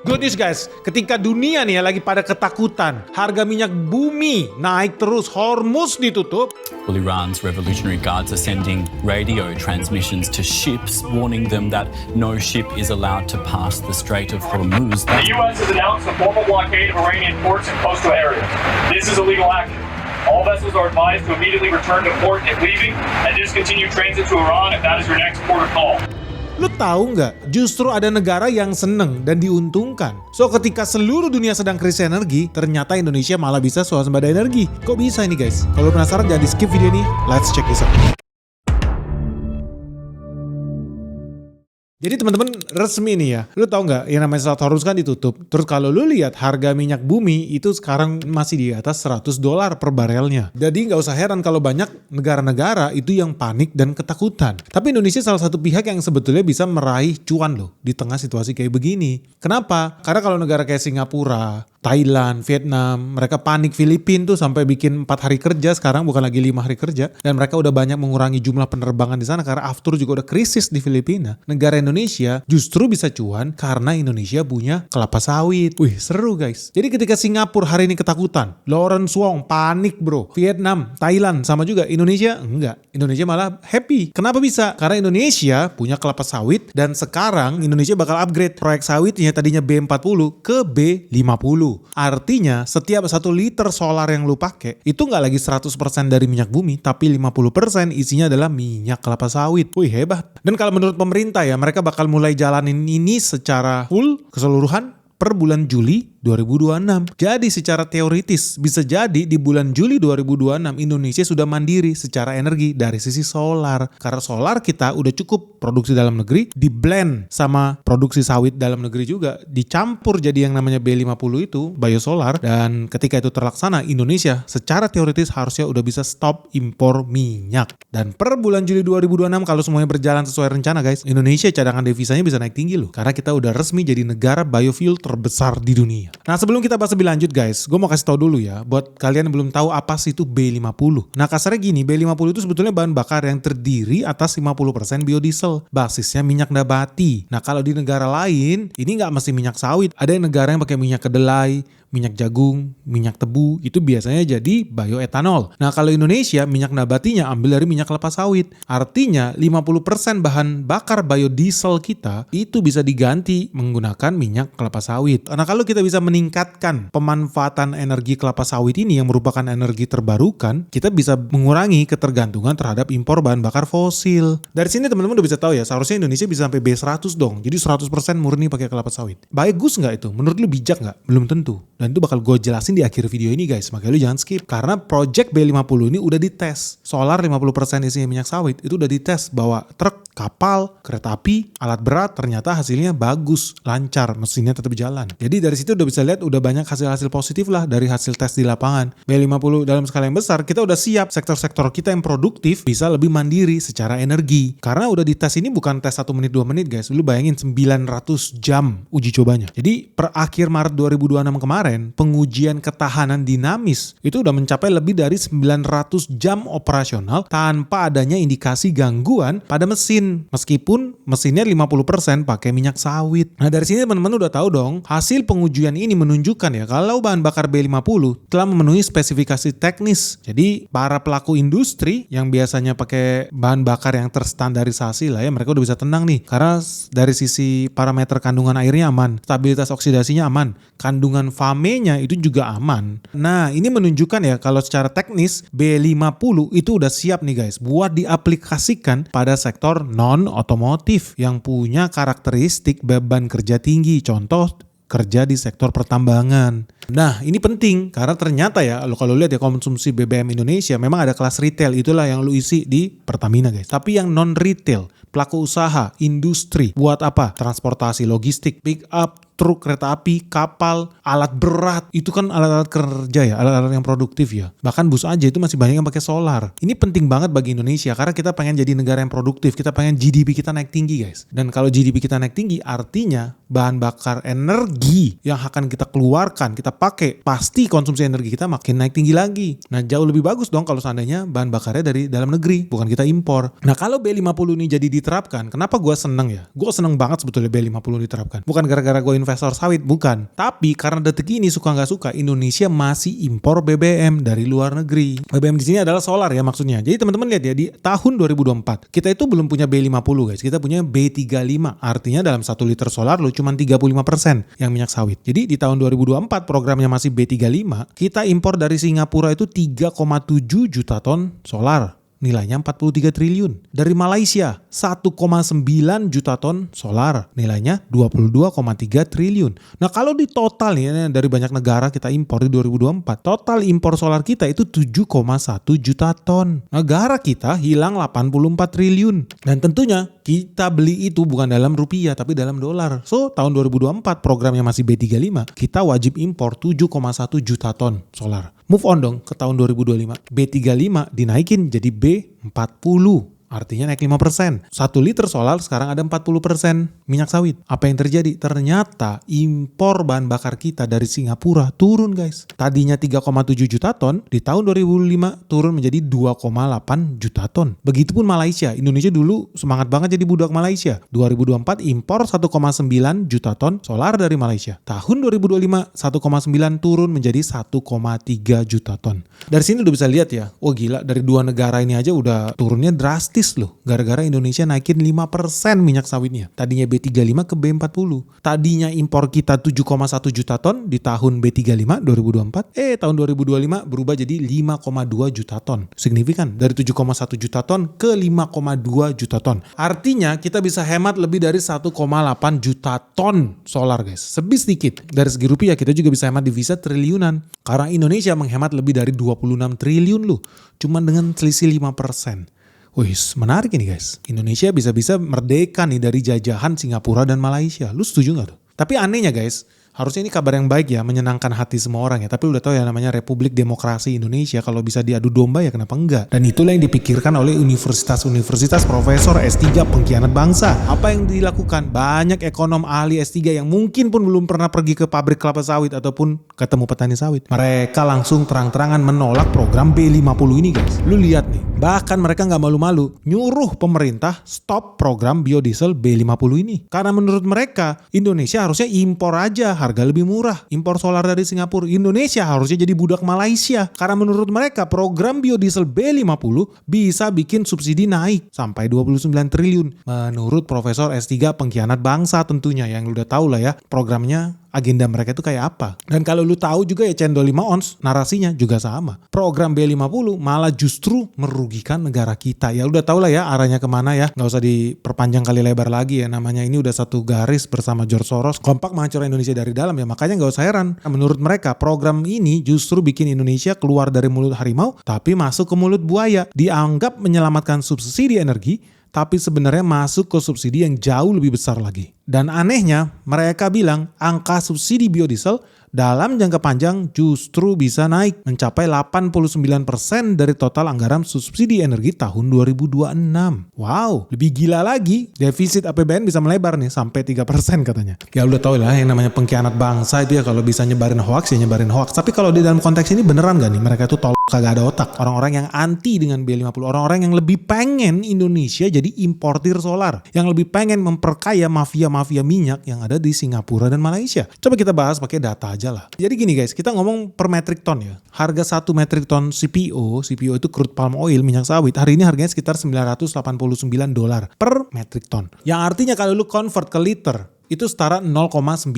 Good news guys, ketika dunia nih ya lagi pada ketakutan, harga minyak bumi naik terus, Hormuz ditutup. Well, Iran's Revolutionary Guards are sending radio transmissions to ships, warning them that no ship is allowed to pass the Strait of Hormuz. The U.S. has announced a formal blockade of Iranian ports and coastal areas. This is illegal action. All vessels are advised to immediately return to port if leaving and discontinue transit to Iran if that is your next port of call. Lu tahu nggak? Justru ada negara yang seneng dan diuntungkan. So ketika seluruh dunia sedang krisis energi, ternyata Indonesia malah bisa swasembada energi. Kok bisa ini guys? Kalau penasaran jangan di skip video ini. Let's check this out. Jadi teman-teman resmi nih ya, lu tahu nggak yang namanya Strait Hormuz kan ditutup. Terus kalau lu lihat harga minyak bumi itu sekarang masih di atas $100 per barelnya. Jadi nggak usah heran kalau banyak negara-negara itu yang panik dan ketakutan. Tapi Indonesia salah satu pihak yang sebetulnya bisa meraih cuan loh di tengah situasi kayak begini. Kenapa? Karena kalau negara kayak Singapura, Thailand, Vietnam, mereka panik. Filipina tuh sampai bikin 4 hari kerja sekarang bukan lagi 5 hari kerja. Dan mereka udah banyak mengurangi jumlah penerbangan di sana karena aftur juga udah krisis di Filipina. Negara Indonesia justru bisa cuan karena Indonesia punya kelapa sawit. Wih seru guys. Jadi ketika Singapura hari ini ketakutan, Lawrence Wong panik bro. Vietnam, Thailand sama juga. Indonesia enggak. Indonesia malah happy. Kenapa bisa? Karena Indonesia punya kelapa sawit dan sekarang Indonesia bakal upgrade proyek sawitnya tadinya B40 ke B50. Artinya setiap 1 liter solar yang lu pakai itu nggak lagi 100% dari minyak bumi, tapi 50% isinya adalah minyak kelapa sawit. Wih hebat. Dan kalau menurut pemerintah ya, mereka bakal mulai jalanin ini secara full keseluruhan per bulan Juli 2026. Jadi secara teoritis bisa jadi di bulan Juli 2026 Indonesia sudah mandiri secara energi dari sisi solar. Karena solar kita udah cukup produksi dalam negeri, di blend sama produksi sawit dalam negeri juga, dicampur jadi yang namanya B50 itu, biosolar. Dan ketika itu terlaksana, Indonesia secara teoritis harusnya udah bisa stop impor minyak. Dan per bulan Juli 2026 kalau semuanya berjalan sesuai rencana guys, Indonesia cadangan devisanya bisa naik tinggi loh. Karena kita udah resmi jadi negara biofuel terbesar di dunia. Nah sebelum kita bahas lebih lanjut guys, gue mau kasih tahu dulu ya, buat kalian yang belum tahu apa sih itu B50. Nah kasarnya gini, B50 itu sebetulnya bahan bakar yang terdiri atas 50% biodiesel, basisnya minyak nabati. Nah kalau di negara lain, ini nggak mesti minyak sawit, ada yang negara yang pakai minyak kedelai, minyak jagung, minyak tebu, itu biasanya jadi bioetanol. Nah kalau Indonesia, minyak nabatinya ambil dari minyak kelapa sawit. Artinya 50% bahan bakar biodiesel kita itu bisa diganti menggunakan minyak kelapa sawit. Nah kalau kita bisa meningkatkan pemanfaatan energi kelapa sawit ini yang merupakan energi terbarukan, kita bisa mengurangi ketergantungan terhadap impor bahan bakar fosil. Dari sini teman-teman udah bisa tahu ya, seharusnya Indonesia bisa sampai B100 dong. Jadi 100% murni pakai kelapa sawit. Bagus nggak itu? Menurut lu bijak nggak? Belum tentu. Dan itu bakal gue jelasin di akhir video ini guys. Makanya lu jangan skip. Karena project B50 ini udah dites. Solar 50% isinya minyak sawit. Itu udah dites bahwa truk, kapal, kereta api, alat berat ternyata hasilnya bagus. Lancar. Mesinnya tetap jalan. Jadi dari situ udah bisa lihat udah banyak hasil-hasil positif lah dari hasil tes di lapangan. B50 dalam skala yang besar kita udah siap. Sektor-sektor kita yang produktif bisa lebih mandiri secara energi. Karena udah dites ini bukan tes 1 menit 2 menit guys. Lu bayangin 900 jam uji cobanya. Jadi per akhir Maret 2026 kemarin pengujian ketahanan dinamis itu udah mencapai lebih dari 900 jam operasional tanpa adanya indikasi gangguan pada mesin. Meskipun mesinnya 50% pakai minyak sawit. Nah dari sini teman-teman udah tahu dong, hasil pengujian ini menunjukkan ya kalau bahan bakar B50 telah memenuhi spesifikasi teknis. Jadi para pelaku industri yang biasanya pakai bahan bakar yang terstandarisasi lah ya, mereka udah bisa tenang nih. Karena dari sisi parameter kandungan airnya aman, stabilitas oksidasinya aman, kandungan FAME-nya itu juga aman. Nah ini menunjukkan ya kalau secara teknis B50 itu udah siap nih guys buat diaplikasikan pada sektor non-otomotif yang punya karakteristik beban kerja tinggi. Contoh kerja di sektor pertambangan. Nah ini penting karena ternyata ya kalau lihat ya konsumsi BBM Indonesia memang ada kelas retail, itulah yang lu isi di Pertamina guys. Tapi yang non retail, pelaku usaha, industri, buat apa? Transportasi, logistik, pick up, truk, kereta api, kapal, alat berat, itu kan alat-alat kerja ya, alat-alat yang produktif ya. Bahkan bus aja itu masih banyak yang pakai solar. Ini penting banget bagi Indonesia karena kita pengen jadi negara yang produktif, kita pengen GDP kita naik tinggi guys. Dan kalau GDP kita naik tinggi artinya bahan bakar energi yang akan kita keluarkan, kita kita pakai, pasti konsumsi energi kita makin naik tinggi lagi. Nah jauh lebih bagus dong kalau seandainya bahan bakarnya dari dalam negeri, bukan kita impor. Nah kalau B50 ini jadi diterapkan, kenapa gue seneng ya? Gue seneng banget sebetulnya B50 diterapkan. Bukan gara-gara gue investor sawit, bukan. Tapi karena detik ini suka nggak suka, Indonesia masih impor BBM dari luar negeri. BBM di sini adalah solar ya maksudnya. Jadi teman-teman lihat ya, di tahun 2024 kita itu belum punya B50 guys, kita punya B35. Artinya dalam 1 liter solar lo cuma 35% yang minyak sawit. Jadi di tahun 2024 programnya masih B35, kita impor dari Singapura itu 3,7 juta ton solar. Nilainya 43 triliun. Dari Malaysia 1,9 juta ton solar. Nilainya 22,3 triliun. Nah kalau di total ya dari banyak negara kita impor di 2024. Total impor solar kita itu 7,1 juta ton. Negara kita hilang 84 triliun. Dan tentunya kita beli itu bukan dalam rupiah tapi dalam dolar. So tahun 2024 programnya masih B35. Kita wajib impor 7,1 juta ton solar. Move on dong ke tahun 2025. B35 dinaikin jadi B40. Artinya naik 5%. 1 liter solar sekarang ada 40% minyak sawit. Apa yang terjadi? Ternyata impor bahan bakar kita dari Singapura turun guys. Tadinya 3,7 juta ton, di tahun 2005 turun menjadi 2,8 juta ton. Begitupun Malaysia. Indonesia dulu semangat banget jadi budak Malaysia. 2024 impor 1,9 juta ton solar dari Malaysia. Tahun 2025 1,9 turun menjadi 1,3 juta ton. Dari sini udah bisa lihat ya. Oh gila, dari dua negara ini aja udah turunnya drastis loh, gara-gara Indonesia naikin 5% minyak sawitnya. Tadinya B35 ke B40. Tadinya impor kita 7,1 juta ton di tahun B35 2024. Tahun 2025 berubah jadi 5,2 juta ton. Signifikan, dari 7,1 juta ton ke 5,2 juta ton. Artinya kita bisa hemat lebih dari 1,8 juta ton solar guys. Sebis sedikit. Dari segi rupiah kita juga bisa hemat divisa triliunan. Karena Indonesia menghemat lebih dari 26 triliun loh. Cuman dengan selisih 5%. Wih, menarik ini guys. Indonesia bisa-bisa merdeka nih dari jajahan Singapura dan Malaysia. Lu setuju gak tuh? Tapi anehnya guys, harusnya ini kabar yang baik ya, menyenangkan hati semua orang ya. Tapi udah tahu ya namanya Republik Demokrasi Indonesia, kalau bisa diadu domba ya kenapa enggak? Dan itulah yang dipikirkan oleh universitas-universitas profesor S3 pengkhianat bangsa. Apa yang dilakukan? Banyak ekonom ahli S3 yang mungkin pun belum pernah pergi ke pabrik kelapa sawit ataupun ketemu petani sawit. Mereka langsung terang-terangan menolak program B50 ini guys. Lu lihat nih, bahkan mereka nggak malu-malu nyuruh pemerintah stop program biodiesel B50 ini. Karena menurut mereka Indonesia harusnya impor aja, harga lebih murah. Impor solar dari Singapura. Indonesia harusnya jadi budak Malaysia. Karena menurut mereka program biodiesel B50 bisa bikin subsidi naik sampai 29 triliun. Menurut Profesor S3 pengkhianat bangsa tentunya, yang udah tahu lah ya programnya, agenda mereka itu kayak apa. Dan kalau lu tahu juga ya Cendol 5 ons, narasinya juga sama. Program B50 malah justru merugikan negara kita. Ya udah tahu lah ya arahnya kemana ya. Nggak usah diperpanjang kali lebar lagi ya. Namanya ini udah satu garis bersama George Soros. Kompak menghancurkan Indonesia dari dalam ya. Makanya nggak usah heran. Menurut mereka program ini justru bikin Indonesia keluar dari mulut harimau tapi masuk ke mulut buaya. Dianggap menyelamatkan subsidi energi, tapi sebenarnya masuk ke subsidi yang jauh lebih besar lagi. Dan anehnya, mereka bilang angka subsidi biodiesel dalam jangka panjang justru bisa naik mencapai 89% dari total anggaran subsidi energi tahun 2026. Wow, lebih gila lagi, defisit APBN bisa melebar nih sampai 3% katanya. Ya udah tau lah yang namanya pengkhianat bangsa itu ya, kalau bisa nyebarin hoax ya nyebarin hoax. Tapi kalau di dalam konteks ini beneran gak nih mereka tuh kagak ada otak? Orang-orang yang anti dengan B50, orang-orang yang lebih pengen Indonesia jadi importir solar, yang lebih pengen memperkaya mafia-mafia minyak yang ada di Singapura dan Malaysia. Coba kita bahas pakai data aja lah. Jadi gini guys, kita ngomong per metric ton ya. Harga 1 metric ton CPO itu crude palm oil, minyak sawit, hari ini harganya sekitar $989 per metric ton. Yang artinya kalau lu convert ke liter, itu setara $0,9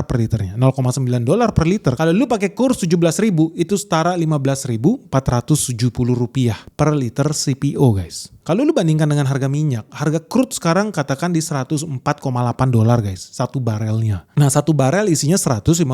per liternya. $0,9 per liter. Kalau lu pakai kurs 17.000, itu setara $15.470 per liter CPO guys. Kalau lu bandingkan dengan harga minyak, harga crude sekarang katakan di $104,8 guys, satu barelnya. Nah, satu barel isinya 159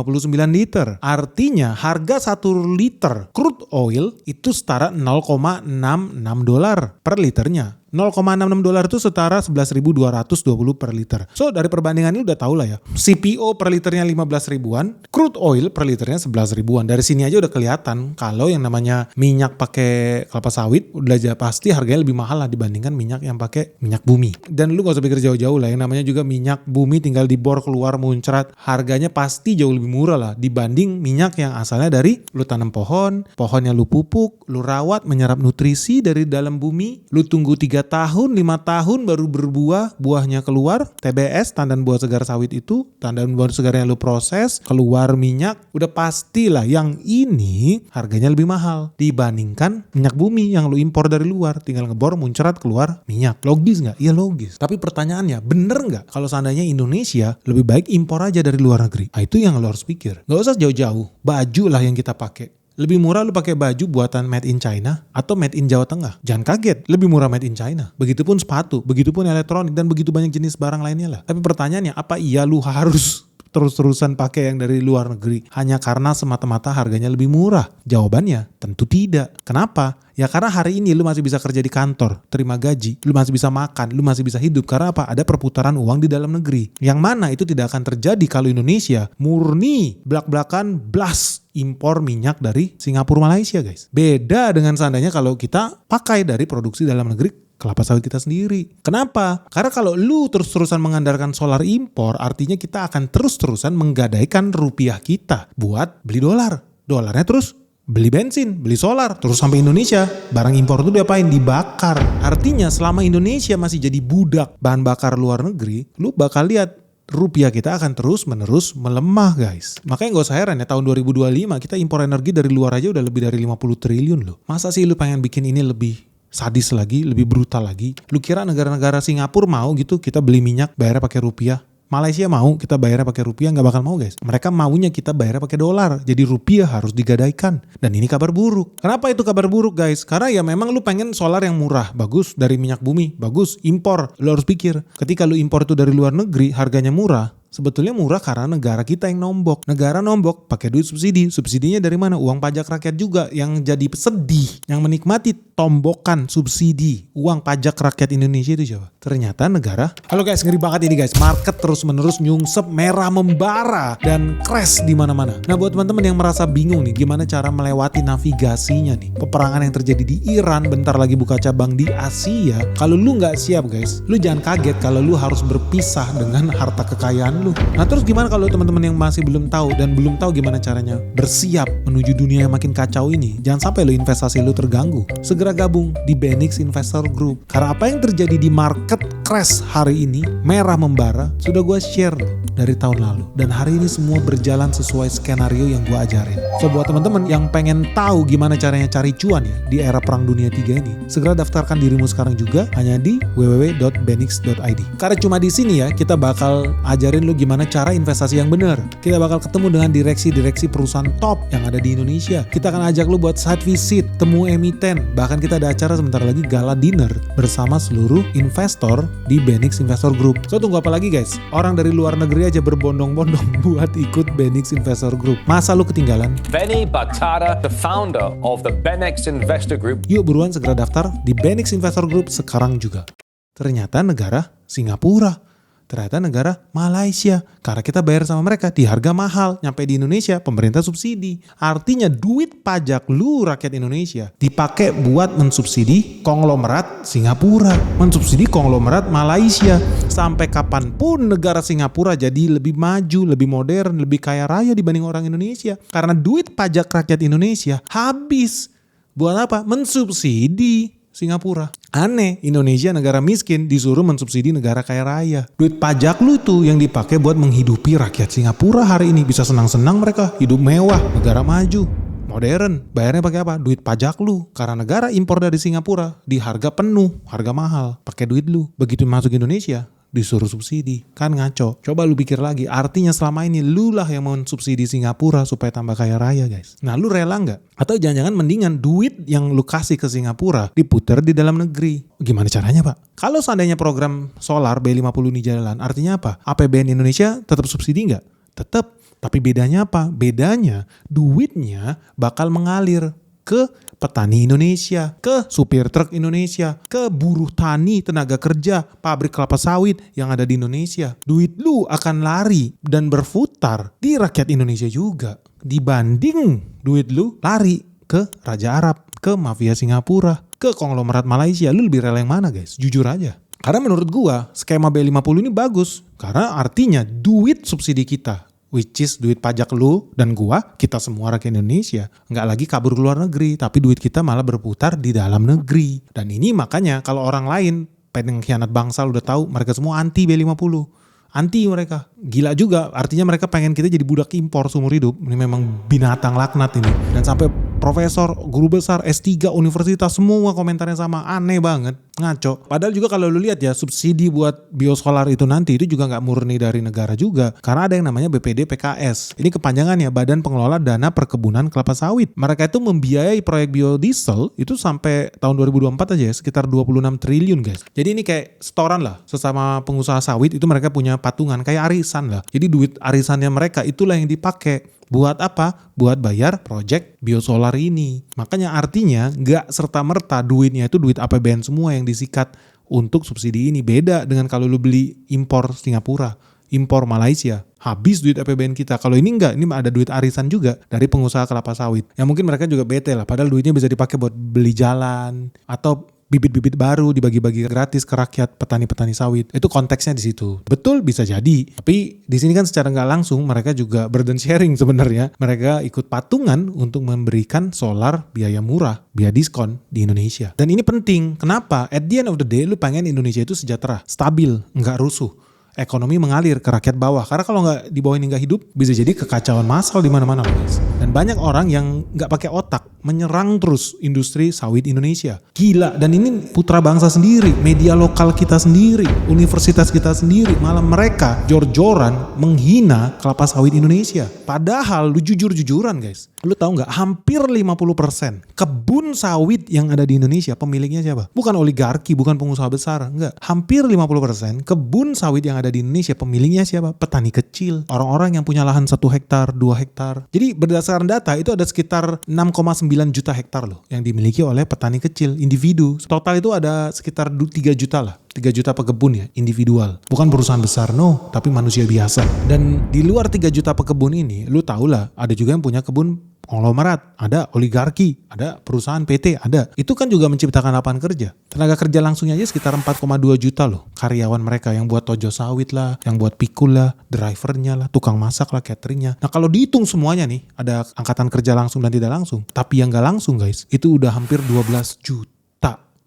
liter. Artinya harga 1 liter crude oil itu setara $0,66 per liternya. $0,66 itu setara 11.220 per liter. So dari perbandingan ini udah tau lah ya. CPO per liternya 15 ribuan, crude oil per liternya 11 ribuan. Dari sini aja udah kelihatan kalau yang namanya minyak pakai kelapa sawit udah pasti harganya lebih mahal lah dibandingkan minyak yang pakai minyak bumi. Dan lu gak usah pikir jauh-jauh lah, yang namanya juga minyak bumi tinggal dibor keluar muncrat, harganya pasti jauh lebih murah lah dibanding minyak yang asalnya dari lu tanam pohonnya lu pupuk, lu rawat, menyerap nutrisi dari dalam bumi, lu tunggu 3 tahun, 5 tahun baru berbuah, buahnya keluar, TBS, tandan buah segar sawit itu, tandan buah segarnya lu proses, keluar minyak, udah pastilah yang ini harganya lebih mahal dibandingkan minyak bumi yang lu impor dari luar, tinggal ngebor, muncrat, keluar minyak. Logis nggak? Iya logis. Tapi pertanyaannya, bener nggak kalau seandainya Indonesia lebih baik impor aja dari luar negeri? Nah, itu yang lo harus pikir. Nggak usah jauh-jauh, baju lah yang kita pakai. Lebih murah lu pakai baju buatan made in China atau made in Jawa Tengah. Jangan kaget, lebih murah made in China. Begitupun sepatu, begitupun elektronik, dan begitu banyak jenis barang lainnya lah. Tapi pertanyaannya, apa iya lu harus terus-terusan pakai yang dari luar negeri hanya karena semata-mata harganya lebih murah? Jawabannya tentu tidak. Kenapa? Ya karena hari ini lu masih bisa kerja di kantor, terima gaji, lu masih bisa makan, lu masih bisa hidup. Karena apa? Ada perputaran uang di dalam negeri. Yang mana itu tidak akan terjadi kalau Indonesia murni belak-belakan blast impor minyak dari Singapura, Malaysia guys. Beda dengan seandainya kalau kita pakai dari produksi dalam negeri kelapa sawit kita sendiri. Kenapa? Karena kalau lu terus-terusan mengandalkan solar impor, artinya kita akan terus-terusan menggadaikan rupiah kita buat beli dolar. Dolarnya terus beli bensin, beli solar, terus sampai Indonesia. Barang impor itu diapain? Dibakar. Artinya selama Indonesia masih jadi budak bahan bakar luar negeri, lu bakal lihat rupiah kita akan terus-menerus melemah guys. Makanya gak usah heran ya, tahun 2025 kita impor energi dari luar aja udah lebih dari 50 triliun loh. Masa sih lu pengen bikin ini lebih sadis lagi, lebih brutal lagi? Lu kira negara-negara Singapura mau gitu kita beli minyak bayarnya pakai rupiah? Malaysia mau kita bayarnya pakai rupiah? Nggak bakal mau guys. Mereka maunya kita bayarnya pakai dolar. Jadi rupiah harus digadaikan. Dan ini kabar buruk. Kenapa itu kabar buruk guys? Karena ya memang lu pengen solar yang murah, bagus, dari minyak bumi, bagus, impor. Lu harus pikir, ketika lu impor itu dari luar negeri, harganya murah. Sebetulnya murah karena negara kita yang nombok. Negara nombok pakai duit subsidi. Subsidinya dari mana? Uang pajak rakyat juga. Yang jadi sedih, yang menikmati tombokan subsidi uang pajak rakyat Indonesia itu siapa? Ternyata negara. Halo guys, ngeri banget ini guys. Market terus-menerus nyungsep, merah membara, dan crash di mana-mana. Nah buat teman-teman yang merasa bingung nih, gimana cara melewati navigasinya nih, peperangan yang terjadi di Iran, bentar lagi buka cabang di Asia. Kalau lu nggak siap guys, lu jangan kaget kalau lu harus berpisah dengan harta kekayaan lu. Nah terus gimana kalau teman-teman yang masih belum tahu dan belum tahu gimana caranya bersiap menuju dunia yang makin kacau ini? Jangan sampai lu investasi lu terganggu. Segera gabung di Benix Investor Group. Karena apa yang terjadi di market crash hari ini, merah membara, sudah gue share dari tahun lalu. Dan hari ini semua berjalan sesuai skenario yang gue ajarin. So buat teman-teman yang pengen tahu gimana caranya cari cuan ya di era perang dunia 3 ini, segera daftarkan dirimu sekarang juga hanya di www.benix.id. Karena cuma di sini ya kita bakal ajarin lu gimana cara investasi yang benar. Kita bakal ketemu dengan direksi-direksi perusahaan top yang ada di Indonesia. Kita akan ajak lu buat site visit, temu emiten, bahkan kita ada acara sebentar lagi gala dinner bersama seluruh investor di Benix Investor Group. So tunggu apa lagi guys? Orang dari luar negeri aja berbondong-bondong buat ikut Benix Investor Group. Masa lu ketinggalan? Benny Batara, the founder of the Benix Investor Group. Yuk buruan segera daftar di Benix Investor Group sekarang juga. Ternyata negara Singapura. Ternyata negara Malaysia. Karena kita bayar sama mereka di harga mahal. Nyampe di Indonesia, pemerintah subsidi. Artinya duit pajak lu rakyat Indonesia dipakai buat mensubsidi konglomerat Singapura. Mensubsidi konglomerat Malaysia. Sampai kapanpun negara Singapura jadi lebih maju, lebih modern, lebih kaya raya dibanding orang Indonesia. Karena duit pajak rakyat Indonesia habis. Buat apa? Mensubsidi Singapura. Aneh, Indonesia negara miskin disuruh mensubsidi negara kaya raya. Duit pajak lu tuh yang dipakai buat menghidupi rakyat Singapura hari ini. Bisa senang-senang mereka, hidup mewah, negara maju, modern. Bayarnya pakai apa? Duit pajak lu. Karena negara impor dari Singapura di harga penuh, harga mahal, pakai duit lu. Begitu masuk Indonesia, disuruh subsidi. Kan ngaco. Coba lu pikir lagi, artinya selama ini lu lah yang mensubsidi Singapura supaya tambah kaya raya guys. Nah lu rela nggak? Atau jangan-jangan mendingan duit yang lu kasih ke Singapura diputer di dalam negeri. Gimana caranya pak? Kalau seandainya program solar B50 ini jalan, artinya apa? APBN Indonesia tetap subsidi nggak? Tetap. Tapi bedanya apa? Bedanya duitnya bakal mengalir ke petani Indonesia, ke supir truk Indonesia, ke buruh tani, tenaga kerja, pabrik kelapa sawit yang ada di Indonesia. Duit lu akan lari dan berputar di rakyat Indonesia juga. Dibanding duit lu lari ke Raja Arab, ke mafia Singapura, ke konglomerat Malaysia. Lu lebih rela yang mana guys? Jujur aja. Karena menurut gua skema B50 ini bagus. Karena artinya duit subsidi kita, which is duit pajak lu dan gua, kita semua rakyat Indonesia, nggak lagi kabur ke luar negeri, tapi duit kita malah berputar di dalam negeri. Dan ini makanya kalau orang lain pengen khianat bangsa, udah tahu mereka semua anti B50. Anti mereka. Gila juga, artinya mereka pengen kita jadi budak impor seumur hidup. Ini memang binatang laknat ini. Dan sampai profesor, guru besar, S3, universitas, semua komentarnya sama. Aneh banget, ngaco. Padahal juga kalau lu lihat ya, subsidi buat biosolar itu nanti, itu juga gak murni dari negara juga. Karena ada yang namanya BPD PKS. Ini kepanjangannya, Badan Pengelola Dana Perkebunan Kelapa Sawit. Mereka itu membiayai proyek biodiesel, itu sampai tahun 2024 aja ya, sekitar 26 triliun guys. Jadi ini kayak setoran lah, sesama pengusaha sawit itu mereka punya patungan, kayak arisan lah. Jadi duit arisannya mereka itulah yang dipakai. Buat apa? Buat bayar project biosolar ini. Makanya artinya gak serta-merta duitnya itu duit APBN semua yang disikat untuk subsidi ini. Beda dengan kalau lu beli impor Singapura, impor Malaysia. Habis duit APBN kita. Kalau ini enggak, ini ada duit arisan juga dari pengusaha kelapa sawit. Yang mungkin mereka juga bete lah. Padahal duitnya bisa dipakai buat beli jalan atau bibit-bibit baru dibagi-bagi gratis ke rakyat petani-petani sawit. Itu konteksnya di situ. Betul bisa jadi. Tapi di sini kan secara nggak langsung mereka juga burden sharing sebenarnya. Mereka ikut patungan untuk memberikan solar biaya murah, biaya diskon di Indonesia. Dan ini penting. Kenapa? At the end of the day lu pengen Indonesia itu sejahtera, stabil, nggak rusuh. Ekonomi mengalir ke rakyat bawah. Karena kalau nggak di bawah ini nggak hidup, bisa jadi kekacauan massal di mana-mana, guys. Dan banyak orang yang nggak pakai otak menyerang terus industri sawit Indonesia. Gila. Dan ini putra bangsa sendiri, media lokal kita sendiri, universitas kita sendiri, malah mereka jor-joran menghina kelapa sawit Indonesia. Padahal lu jujur-jujuran, guys. Lu tahu nggak? Hampir 50% kebun sawit yang ada di Indonesia pemiliknya siapa? Bukan oligarki, bukan pengusaha besar, enggak. Hampir 50% kebun sawit yang ada di Indonesia pemiliknya siapa? Petani kecil. Orang-orang yang punya lahan 1 hektar, 2 hektar. Jadi berdasarkan data itu ada sekitar 6,9 juta hektar loh yang dimiliki oleh petani kecil, individu. Total itu ada sekitar 3 juta lah. 3 juta pekebun ya, individual. Bukan perusahaan besar, no, tapi manusia biasa. Dan di luar 3 juta pekebun ini, lu tau lah, ada juga yang punya kebun konglomerat, ada oligarki, ada perusahaan PT, ada. Itu kan juga menciptakan lapangan kerja. Tenaga kerja langsungnya aja sekitar 4,2 juta loh. Karyawan mereka yang buat tojo sawit lah, yang buat pikul lah, drivernya lah, tukang masak lah, cateringnya. Nah kalau dihitung semuanya nih, ada angkatan kerja langsung dan tidak langsung. Tapi yang gak langsung guys, itu udah hampir 12 juta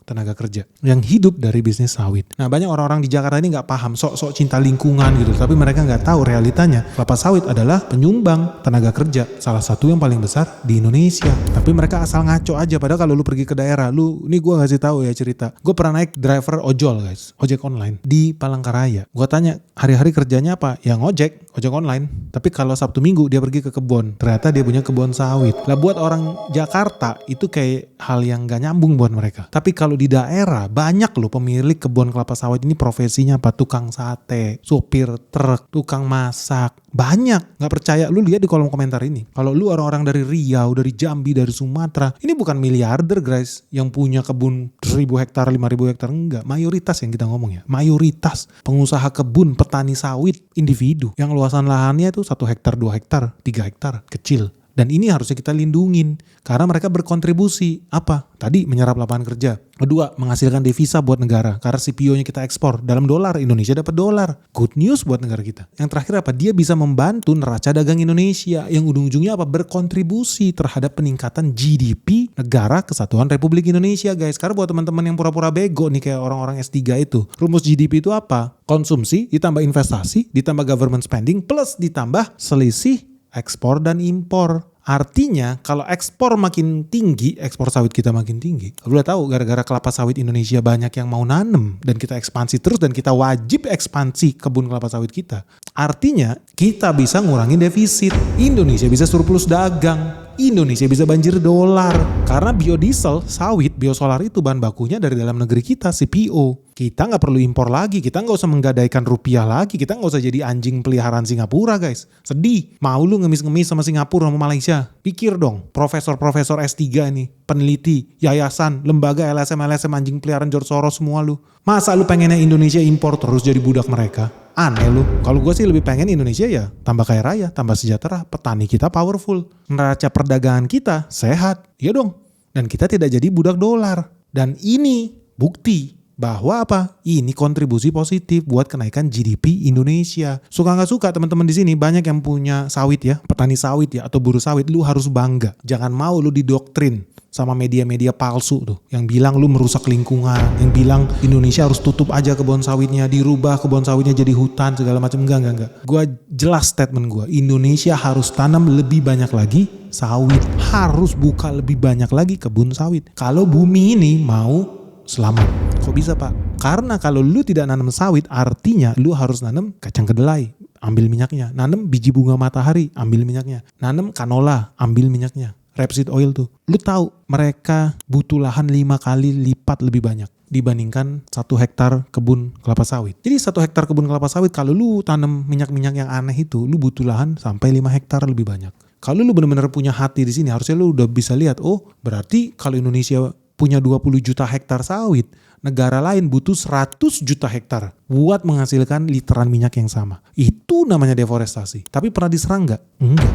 tenaga kerja yang hidup dari bisnis sawit. Nah banyak orang-orang di Jakarta ini nggak paham, sok-sok cinta lingkungan gitu, tapi mereka nggak tahu realitanya kelapa sawit adalah penyumbang tenaga kerja salah satu yang paling besar di Indonesia. Tapi mereka asal ngaco aja. Padahal kalau lu pergi ke daerah, ini gue ngasih tahu ya cerita. Gue pernah naik driver ojol guys, ojek online di Palangkaraya. Gue tanya hari-hari kerjanya apa? Ya ojek online. Tapi kalau Sabtu Minggu dia pergi ke kebun. Ternyata dia punya kebun sawit. Lah buat orang Jakarta itu kayak hal yang gak nyambung buat mereka. Tapi kalau di daerah banyak loh pemilik kebun kelapa sawit ini profesinya apa? Tukang sate, supir truk, tukang masak. Banyak. Gak percaya, lu lihat di kolom komentar ini. Kalau lu orang-orang dari Riau, dari Jambi, dari Sumatera, ini bukan miliarder guys yang punya kebun 1.000 hektar, 5.000 hektar. Enggak. Mayoritas yang kita ngomong ya. Mayoritas pengusaha kebun, petani sawit, individu yang luasan lahannya itu 1 hektar, 2 hektar, 3 hektar, kecil. Dan ini harusnya kita lindungin karena mereka berkontribusi apa? Tadi menyerap lapangan kerja. Kedua, menghasilkan devisa buat negara karena CPO-nya kita ekspor dalam dolar, Indonesia dapat dolar. Good news buat negara kita. Yang terakhir apa? Dia bisa membantu neraca dagang Indonesia yang ujung-ujungnya apa? Berkontribusi terhadap peningkatan GDP Negara Kesatuan Republik Indonesia, guys. Karena buat teman-teman yang pura-pura bego nih kayak orang-orang S3 itu, rumus GDP itu apa? Konsumsi ditambah investasi ditambah government spending plus ditambah selisih ekspor dan impor. Artinya kalau ekspor makin tinggi, ekspor sawit kita makin tinggi. Lu udah tahu gara-gara kelapa sawit Indonesia banyak yang mau nanem dan kita ekspansi terus dan kita wajib ekspansi kebun kelapa sawit kita. Artinya kita bisa ngurangin defisit. Indonesia bisa surplus dagang. Indonesia bisa banjir dolar. Karena biodiesel, sawit, biosolar itu bahan bakunya dari dalam negeri kita, CPO. Kita nggak perlu impor lagi, kita nggak usah menggadaikan rupiah lagi, kita nggak usah jadi anjing peliharaan Singapura guys. Sedih, mau lu ngemis-ngemis sama Singapura sama Malaysia. Pikir dong, profesor-profesor S3 ini, peneliti, yayasan, lembaga LSM anjing peliharaan George Soros semua lu. Masa lu pengennya Indonesia impor terus jadi budak mereka? Aneh lu. Kalau gue sih lebih pengen Indonesia ya tambah kaya raya, tambah sejahtera, petani kita powerful, neraca perdagangan kita sehat, ya dong. Dan kita tidak jadi budak dolar. Dan ini bukti bahwa apa? Ini kontribusi positif buat kenaikan GDP Indonesia. Suka nggak suka teman-teman di sini banyak yang punya sawit ya, petani sawit ya atau buruh sawit, lu harus bangga. Jangan mau lu didoktrin sama media-media palsu tuh yang bilang lu merusak lingkungan, yang bilang Indonesia harus tutup aja kebun sawitnya, dirubah kebun sawitnya jadi hutan segala macam. Enggak. Gua jelas statement gua, Indonesia harus tanam lebih banyak lagi sawit, harus buka lebih banyak lagi kebun sawit. Kalau bumi ini mau selamat. Kok bisa Pak? Karena kalau lu tidak nanam sawit artinya lu harus nanam kacang kedelai, ambil minyaknya. Nanam biji bunga matahari, ambil minyaknya. Nanam canola, ambil minyaknya. Rapeseed oil tuh. Lu tahu mereka butuh lahan 5 kali lipat lebih banyak dibandingkan 1 hektar kebun kelapa sawit. Jadi 1 hektar kebun kelapa sawit kalau lu tanam minyak-minyak yang aneh itu, lu butuh lahan sampai 5 hektar lebih banyak. Kalau lu benar-benar punya hati di sini, harusnya lu udah bisa lihat, oh berarti kalau Indonesia punya 20 juta hektar sawit, negara lain butuh 100 juta hektar buat menghasilkan literan minyak yang sama. Itu namanya deforestasi. Tapi pernah diserang nggak? Enggak.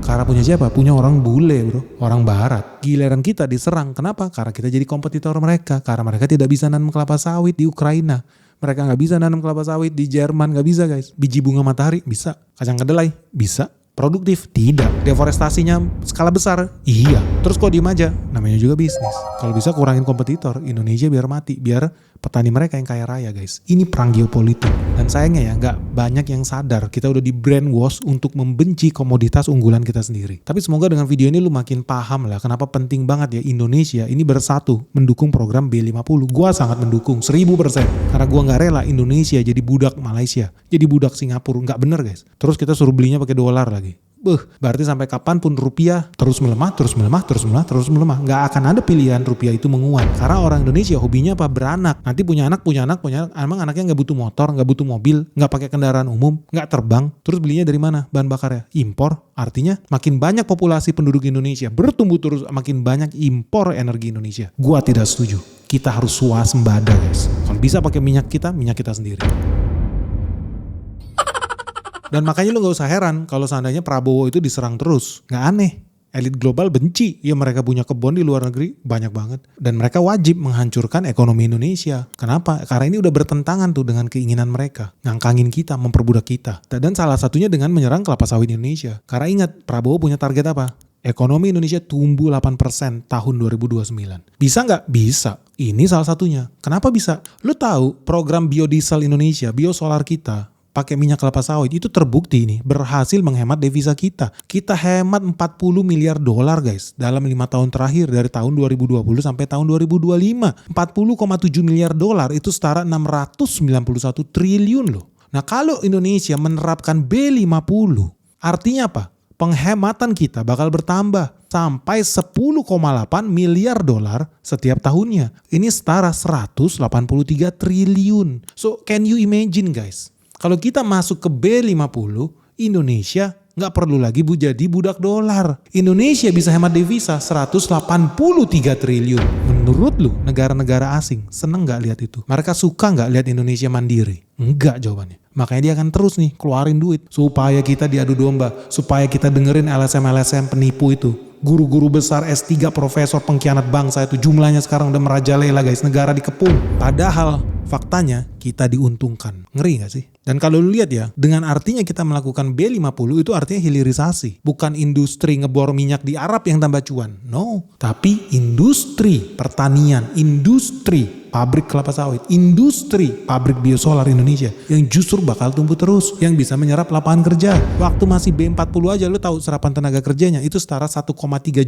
Karena punya siapa? Punya orang bule bro, orang barat. Giliran kita diserang. Kenapa? Karena kita jadi kompetitor mereka. Karena mereka tidak bisa nanam kelapa sawit di Ukraina. Mereka nggak bisa nanam kelapa sawit di Jerman, nggak bisa guys. Biji bunga matahari bisa. Kacang kedelai bisa. Produktif? Tidak. Deforestasinya skala besar? Iya. Terus kok diem aja? Namanya juga bisnis. Kalau bisa kurangin kompetitor, Indonesia biar mati. Biar petani mereka yang kaya raya guys. Ini perang geopolitik. Dan sayangnya ya gak banyak yang sadar. Kita udah di brainwash untuk membenci komoditas unggulan kita sendiri. Tapi semoga dengan video ini lu makin paham lah kenapa penting banget ya Indonesia ini bersatu mendukung program B50. Gua sangat mendukung 1000%. Karena gua gak rela Indonesia jadi budak Malaysia. Jadi budak Singapura. Gak bener guys. Terus kita suruh belinya pakai dolar lagi. Berarti sampai kapanpun rupiah terus melemah. Nggak akan ada pilihan rupiah itu menguat. Karena orang Indonesia hobinya apa? Beranak. Nanti punya anak. Emang anaknya nggak butuh motor, nggak butuh mobil, nggak pakai kendaraan umum, nggak terbang. Terus belinya dari mana? Bahan bakarnya impor. Artinya makin banyak populasi penduduk Indonesia bertumbuh terus, makin banyak impor energi Indonesia. Gua tidak setuju. Kita harus swasembada guys. Kalau bisa pakai minyak kita sendiri. Dan makanya lu gak usah heran kalau seandainya Prabowo itu diserang terus. Gak aneh. Elit global benci. Ya mereka punya kebun di luar negeri banyak banget. Dan mereka wajib menghancurkan ekonomi Indonesia. Kenapa? Karena ini udah bertentangan tuh dengan keinginan mereka. Ngangkangin kita, memperbudak kita. Dan salah satunya dengan menyerang kelapa sawit Indonesia. Karena ingat, Prabowo punya target apa? Ekonomi Indonesia tumbuh 8% tahun 2029. Bisa nggak? Bisa. Ini salah satunya. Kenapa bisa? Lu tahu program biodiesel Indonesia, biosolar kita, pakai minyak kelapa sawit itu terbukti ini berhasil menghemat devisa kita. Kita hemat 40 miliar dolar guys dalam 5 tahun terakhir dari tahun 2020 sampai tahun 2025. 40,7 miliar dolar itu setara 691 triliun loh. Nah kalau Indonesia menerapkan B50 artinya apa? Penghematan kita bakal bertambah sampai 10,8 miliar dolar setiap tahunnya. Ini setara 183 triliun. So can you imagine guys? Kalau kita masuk ke B50, Indonesia nggak perlu lagi jadi budak dolar. Indonesia bisa hemat devisa 183 triliun. Menurut lu, negara-negara asing seneng nggak lihat itu? Mereka suka nggak lihat Indonesia mandiri? Enggak jawabannya. Makanya dia akan terus nih keluarin duit supaya kita diadu domba, supaya kita dengerin LSM penipu itu. Guru-guru besar S3 profesor pengkhianat bangsa itu jumlahnya sekarang udah merajalela guys, negara dikepung. Padahal faktanya kita diuntungkan. Ngeri gak sih? Dan kalau lu lihat ya, dengan artinya kita melakukan B50 itu artinya hilirisasi. Bukan industri ngebor minyak di Arab yang tambah cuan. No. Tapi industri pertanian, industri pabrik kelapa sawit, industri pabrik biosolar Indonesia yang justru bakal tumbuh terus, yang bisa menyerap lapangan kerja. Waktu masih B40 aja lu tahu serapan tenaga kerjanya itu setara 1,3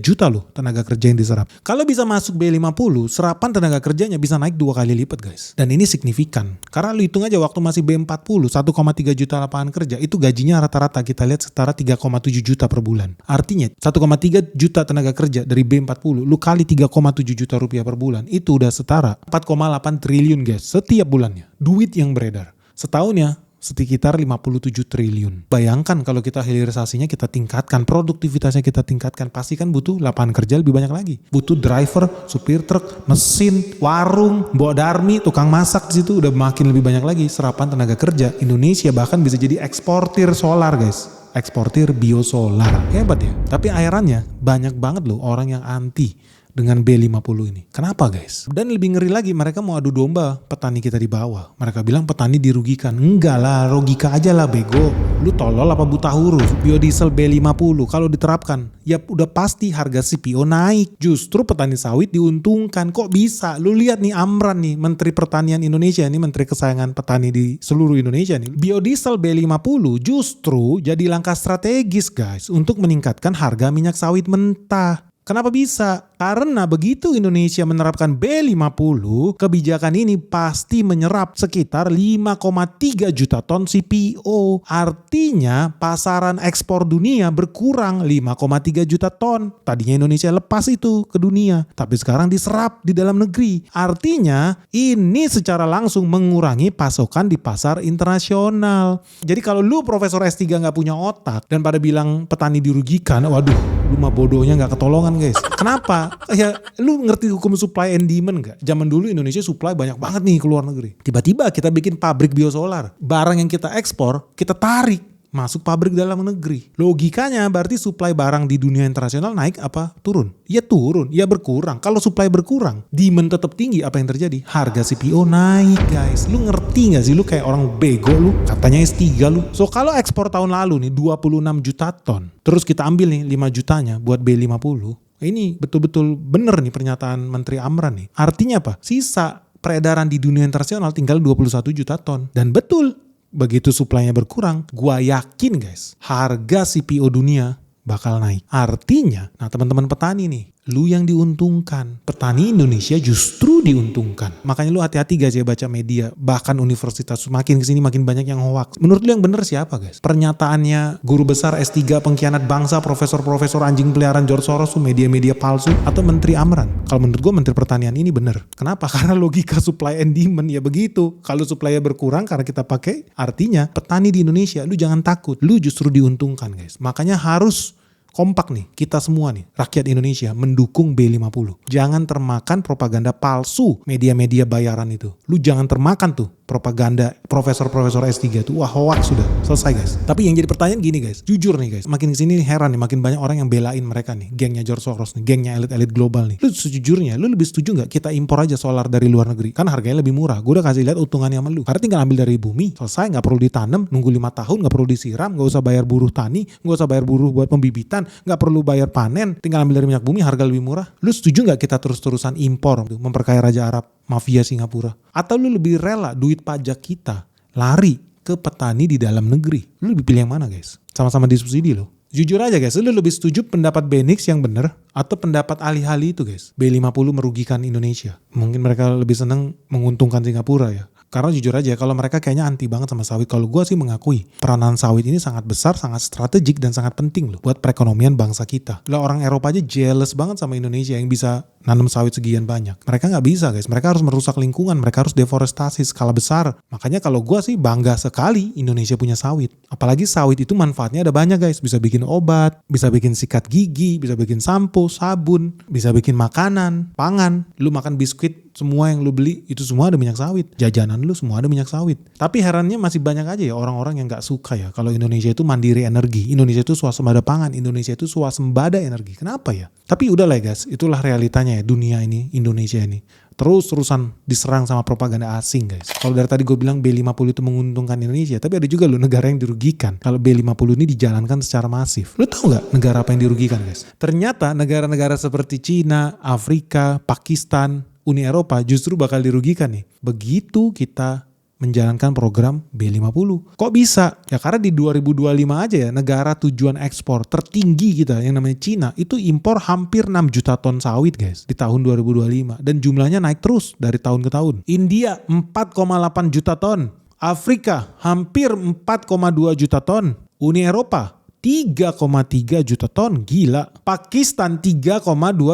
juta loh tenaga kerja yang diserap. Kalau bisa masuk B50, serapan tenaga kerjanya bisa naik 2 kali lipat guys. Dan ini signifikan. Karena lu hitung aja waktu masih B40, 1,3 juta lapangan kerja, itu gajinya rata-rata kita lihat setara 3,7 juta per bulan. Artinya 1,3 juta tenaga kerja dari B40, lu kali 3,7 juta rupiah per bulan, itu udah setara 4,5 4,8 triliun guys setiap bulannya. Duit yang beredar. Setahunnya sekitar 57 triliun. Bayangkan kalau kita hilirisasinya kita tingkatkan, produktivitasnya kita tingkatkan, pasti kan butuh lapangan kerja lebih banyak lagi. Butuh driver, supir truk, mesin, warung, bawa darmi, tukang masak di situ udah makin lebih banyak lagi serapan tenaga kerja. Indonesia bahkan bisa jadi eksportir solar guys. Eksportir biosolar. Hebat ya. Tapi airannya banyak banget loh orang yang anti dengan B50 ini. Kenapa guys? Dan lebih ngeri lagi, mereka mau adu domba petani kita di bawah. Mereka bilang petani dirugikan. Enggak lah, logika aja lah bego. Lu tolol apa buta huruf? Biodiesel B50 kalau diterapkan, ya udah pasti harga CPO naik. Justru petani sawit diuntungkan. Kok bisa? Lu lihat nih Amran nih, Menteri Pertanian Indonesia, ini menteri kesayangan petani di seluruh Indonesia nih. Biodiesel B50 justru jadi langkah strategis guys untuk meningkatkan harga minyak sawit mentah. Kenapa bisa? Karena begitu Indonesia menerapkan B50, kebijakan ini pasti menyerap sekitar 5,3 juta ton CPO. Artinya pasaran ekspor dunia berkurang 5,3 juta ton. Tadinya Indonesia lepas itu ke dunia, tapi sekarang diserap di dalam negeri. Artinya ini secara langsung mengurangi pasokan di pasar internasional. Jadi kalau lu Profesor S3 gak punya otak dan pada bilang petani dirugikan, waduh, lu mah bodohnya gak ketolongan guys. Kenapa? Ya lu ngerti hukum supply and demand gak? Zaman dulu Indonesia supply banyak banget nih ke luar negeri. Tiba-tiba kita bikin pabrik biosolar. Barang yang kita ekspor, kita tarik masuk pabrik dalam negeri. Logikanya berarti supply barang di dunia internasional naik apa turun? Ya turun, ya berkurang. Kalau supply berkurang, demand tetap tinggi, apa yang terjadi? Harga CPO naik guys. Lu ngerti gak sih? Lu kayak orang bego lu. Katanya S3 lu. So kalau ekspor tahun lalu nih 26 juta ton. Terus kita ambil nih 5 jutanya buat B50. Ini betul-betul bener nih pernyataan Menteri Amran nih. Artinya apa? Sisa peredaran di dunia internasional tinggal 21 juta ton. Dan betul, begitu suplainya berkurang, gua yakin guys, harga CPO dunia bakal naik. Artinya, nah teman-teman petani nih, lu yang diuntungkan. Petani Indonesia justru diuntungkan. Makanya lu hati-hati guys ya baca media. Bahkan universitas makin kesini makin banyak yang hoax. Menurut lu yang bener siapa guys? Pernyataannya guru besar S3 pengkhianat bangsa, profesor-profesor anjing peliharaan George Soros, media-media palsu, atau Menteri Amran? Kalau menurut gue Menteri Pertanian ini bener. Kenapa? Karena logika supply and demand ya begitu. Kalau supply-nya berkurang karena kita pakai, artinya petani di Indonesia lu jangan takut. Lu justru diuntungkan guys. Makanya harus kompak nih, kita semua nih, rakyat Indonesia mendukung B50. Jangan termakan propaganda palsu media-media bayaran itu. Lu jangan termakan tuh propaganda profesor-profesor S3 tuh. Wah hoax sudah, selesai guys. Tapi yang jadi pertanyaan gini guys, jujur nih guys, makin kesini heran nih, makin banyak orang yang belain mereka nih, gengnya George Soros nih, gengnya elit-elit global nih. Lu sejujurnya, lu lebih setuju gak kita impor aja solar dari luar negeri? Kan harganya lebih murah, gue udah kasih lihat untungannya sama lu. Karena tinggal ambil dari bumi, selesai, gak perlu ditanam, nunggu 5 tahun, gak perlu disiram, gak usah bayar buruh tani, gak usah bayar buruh buat pembibitan, gak perlu bayar panen, tinggal ambil dari minyak bumi, harga lebih murah. Lu setuju gak kita terus-terusan impor, memperkaya Raja Arab, mafia Singapura? Atau lu lebih rela duit pajak kita lari ke petani di dalam negeri? Lu lebih pilih yang mana guys? Sama-sama disubsidi loh. Jujur aja guys, lu lebih setuju pendapat Benix yang bener atau pendapat alih-alih itu guys? B50 merugikan Indonesia. Mungkin mereka lebih seneng menguntungkan Singapura ya. Karena jujur aja kalau mereka kayaknya anti banget sama sawit. Kalau gue sih mengakui peranan sawit ini sangat besar, sangat strategik dan sangat penting loh buat perekonomian bangsa kita. Lah orang Eropa aja jealous banget sama Indonesia yang bisa nanam sawit segian banyak. Mereka nggak bisa guys, mereka harus merusak lingkungan, mereka harus deforestasi skala besar. Makanya kalau gue sih bangga sekali Indonesia punya sawit. Apalagi sawit itu manfaatnya ada banyak guys. Bisa bikin obat, bisa bikin sikat gigi, bisa bikin sampo, sabun, bisa bikin makanan, pangan. Lu makan biskuit, semua yang lu beli itu semua ada minyak sawit. Jajanan lu semua ada minyak sawit. Tapi herannya masih banyak aja ya orang-orang yang gak suka ya kalau Indonesia itu mandiri energi, Indonesia itu swasembada pangan, Indonesia itu swasembada energi. Kenapa ya? Tapi udah lah guys, itulah realitanya ya dunia ini, Indonesia ini. Terus-terusan diserang sama propaganda asing guys. Kalau dari tadi gue bilang B50 itu menguntungkan Indonesia, tapi ada juga loh negara yang dirugikan kalau B50 ini dijalankan secara masif. Lo tau gak negara apa yang dirugikan guys? Ternyata negara-negara seperti Cina, Afrika, Pakistan, Uni Eropa justru bakal dirugikan nih. Begitu kita menjalankan program B50. Kok bisa? Ya karena di 2025 aja ya negara tujuan ekspor tertinggi kita yang namanya Cina itu impor hampir 6 juta ton sawit guys di tahun 2025. Dan jumlahnya naik terus dari tahun ke tahun. India 4,8 juta ton. Afrika hampir 4,2 juta ton. Uni Eropa 3,3 juta ton. Gila. Pakistan 3,2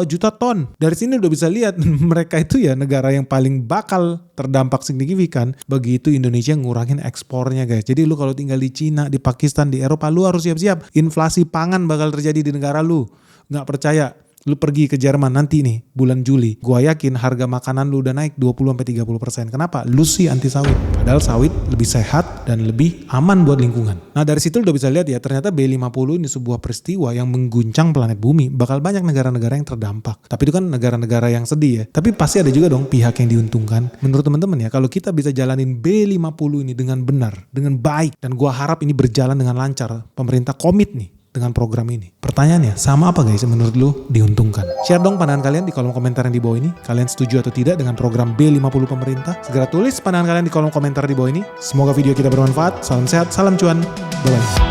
juta ton. Dari sini udah bisa lihat mereka itu ya negara yang paling bakal terdampak signifikan. Begitu Indonesia ngurangin ekspornya guys. Jadi lu kalau tinggal di Cina, di Pakistan, di Eropa, lu harus siap-siap. Inflasi pangan bakal terjadi di negara lu. Nggak percaya? Lu pergi ke Jerman nanti nih bulan Juli. Gua yakin harga makanan lu udah naik 20-30%. Kenapa? Lu sih anti sawit. Padahal sawit lebih sehat dan lebih aman buat lingkungan. Nah dari situ lu udah bisa lihat ya, ternyata B50 ini sebuah peristiwa yang mengguncang planet bumi. Bakal banyak negara-negara yang terdampak. Tapi itu kan negara-negara yang sedih ya. Tapi pasti ada juga dong pihak yang diuntungkan. Menurut teman-teman ya, kalau kita bisa jalanin B50 ini dengan benar, dengan baik, dan gua harap ini berjalan dengan lancar. Pemerintah komit nih dengan program ini. Pertanyaannya, sama apa guys menurut lu diuntungkan? Share dong pandangan kalian di kolom komentar yang di bawah ini. Kalian setuju atau tidak dengan program B50 pemerintah? Segera tulis pandangan kalian di kolom komentar di bawah ini. Semoga video kita bermanfaat. Salam sehat, salam cuan. Bye-bye.